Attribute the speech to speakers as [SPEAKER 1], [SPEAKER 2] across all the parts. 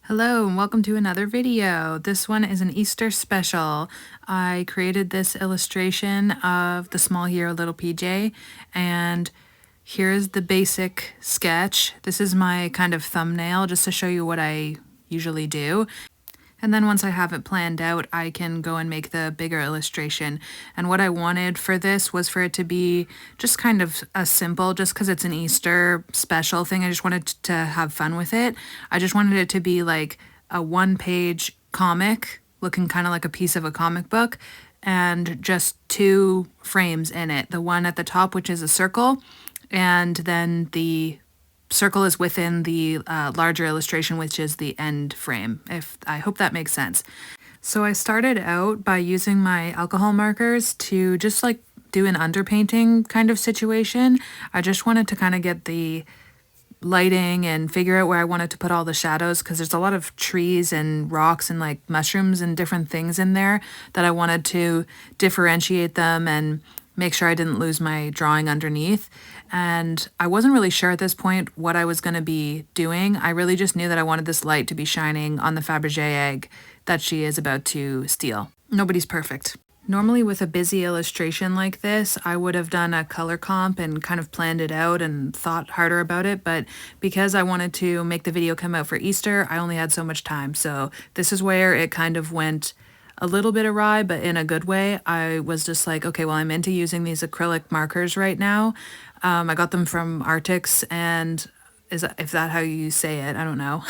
[SPEAKER 1] Hello and welcome to another video. This one is an Easter special. I created this illustration of the small hero little PJ, and here's the basic sketch. This is my kind of thumbnail just to show you what I usually do. And then once I have it planned out, I can go and make the bigger illustration. And what I wanted for this was for it to be just kind of a simple, just because it's an Easter special thing. I just wanted to have fun with it. I just wanted it to be like a one-page comic, looking kind of like a piece of a comic book, and just two frames in it. The one at the top, which is a circle, and then the circle is within the larger illustration, which is the end frame. I hope that makes sense. So I started out by using my alcohol markers to just like do an underpainting kind of situation. I just wanted to kind of get the lighting and figure out where I wanted to put all the shadows, because there's a lot of trees and rocks and like mushrooms and different things in there that I wanted to differentiate them and make sure I didn't lose my drawing underneath. And I wasn't really sure at this point what I was going to be doing. I really just knew that I wanted this light to be shining on the Fabergé egg that she is about to steal. Nobody's perfect. Normally with a busy illustration like this, I would have done a color comp and kind of planned it out and thought harder about it, but because I wanted to make the video come out for Easter, I only had so much time. So this is where it kind of went a little bit awry, but in a good way. I was just like, okay, well, I'm into using these acrylic markers right now. I got them from Arrtx, and is that how you say it? I don't know.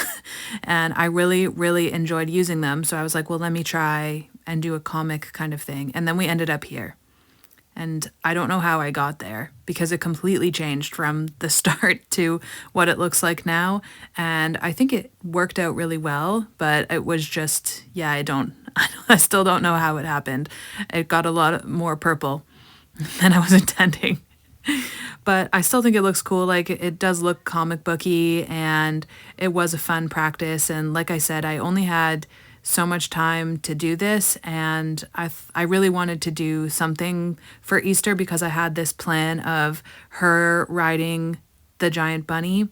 [SPEAKER 1] And I really enjoyed using them. So I was like, well, let me try and do a comic kind of thing. And then we ended up here. And I don't know how I got there, because it completely changed from the start to what it looks like now. And I think it worked out really well, but it was just, yeah, I still don't know how it happened. It got a lot more purple than I was intending. But I still think it looks cool. Like, it does look comic booky, and it was a fun practice. And like I said, I only had so much time to do this, and I really wanted to do something for Easter, because I had this plan of her riding the giant bunny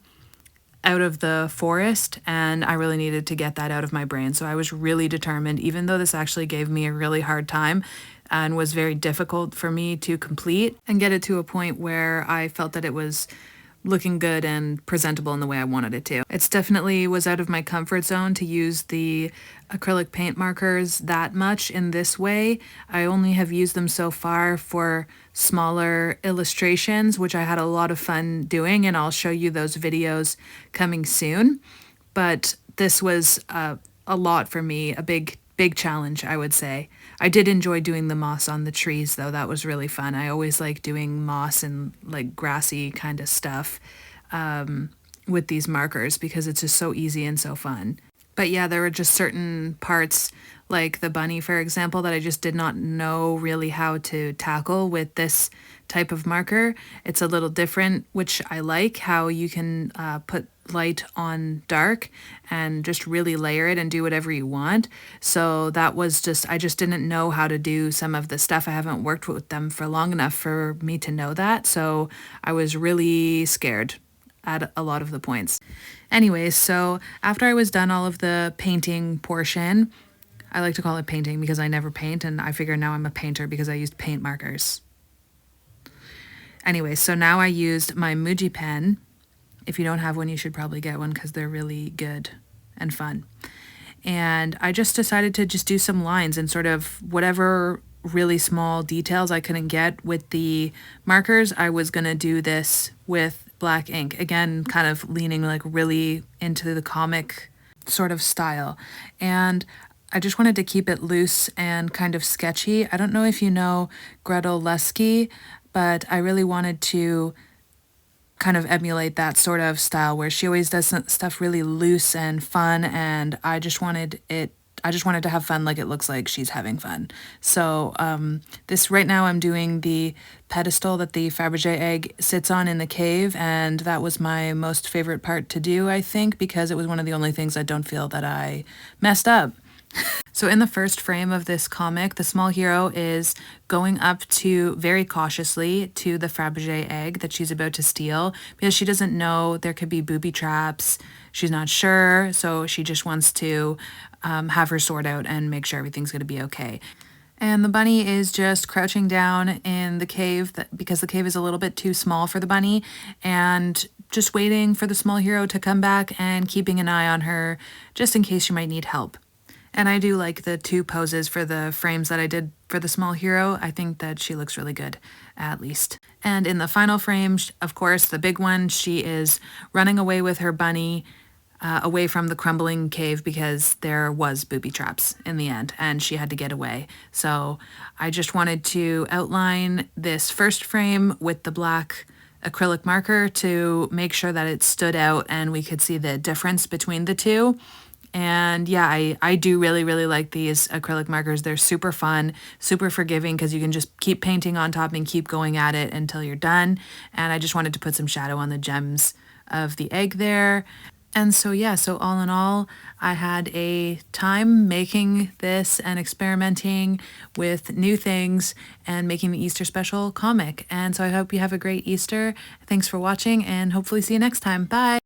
[SPEAKER 1] out of the forest, and I really needed to get that out of my brain. So I was really determined, even though this actually gave me a really hard time and was very difficult for me to complete and get it to a point where I felt that it was looking good and presentable in the way I wanted it to. It's definitely was out of my comfort zone to use the acrylic paint markers that much in this way. I only have used them so far for smaller illustrations, which I had a lot of fun doing, and I'll show you those videos coming soon. But this was a lot for me, a big challenge, I would say. I did enjoy doing the moss on the trees, though. That was really fun. I always like doing moss and like grassy kind of stuff with these markers, because it's just so easy and so fun. But yeah, there were just certain parts, like the bunny, for example, that I just did not know really how to tackle with this type of marker. It's a little different, which I like, how you can put light on dark and just really layer it and do whatever you want. So that was just, I just didn't know how to do some of the stuff. I haven't worked with them for long enough for me to know that. So I was really scared at a lot of the points. Anyways, so after I was done all of the painting portion, I like to call it painting because I never paint, and I figure now I'm a painter because I used paint markers. Anyway, so now I used my Muji pen. If you don't have one, you should probably get one, because they're really good and fun. And I just decided to just do some lines and sort of whatever really small details I couldn't get with the markers, I was going to do this with black ink. Again, kind of leaning like really into the comic sort of style. And I just wanted to keep it loose and kind of sketchy. I don't know if you know Gretel Lusky, but I really wanted to kind of emulate that sort of style where she always does stuff really loose and fun, and I just wanted to have fun, like it looks like she's having fun. So this right now I'm doing the pedestal that the Fabergé egg sits on in the cave, and that was my most favorite part to do, I think, because it was one of the only things I don't feel that I messed up. So in the first frame of this comic, the small hero is going up to very cautiously to the Fabergé egg that she's about to steal because she doesn't know there could be booby traps. She's not sure, so she just wants to have her sword out and make sure everything's going to be okay. And the bunny is just crouching down in the cave because the cave is a little bit too small for the bunny, and just waiting for the small hero to come back and keeping an eye on her just in case she might need help. And I do like the two poses for the frames that I did for the small hero. I think that she looks really good, at least. And in the final frame, of course, the big one, she is running away with her bunny away from the crumbling cave because there was booby traps in the end and she had to get away. So I just wanted to outline this first frame with the black acrylic marker to make sure that it stood out and we could see the difference between the two. And yeah, I do really, really like these acrylic markers. They're super fun, super forgiving because you can just keep painting on top and keep going at it until you're done. And I just wanted to put some shadow on the gems of the egg there. And so yeah, so all in all, I had a time making this and experimenting with new things and making the Easter special comic. And so I hope you have a great Easter. Thanks for watching and hopefully see you next time. Bye!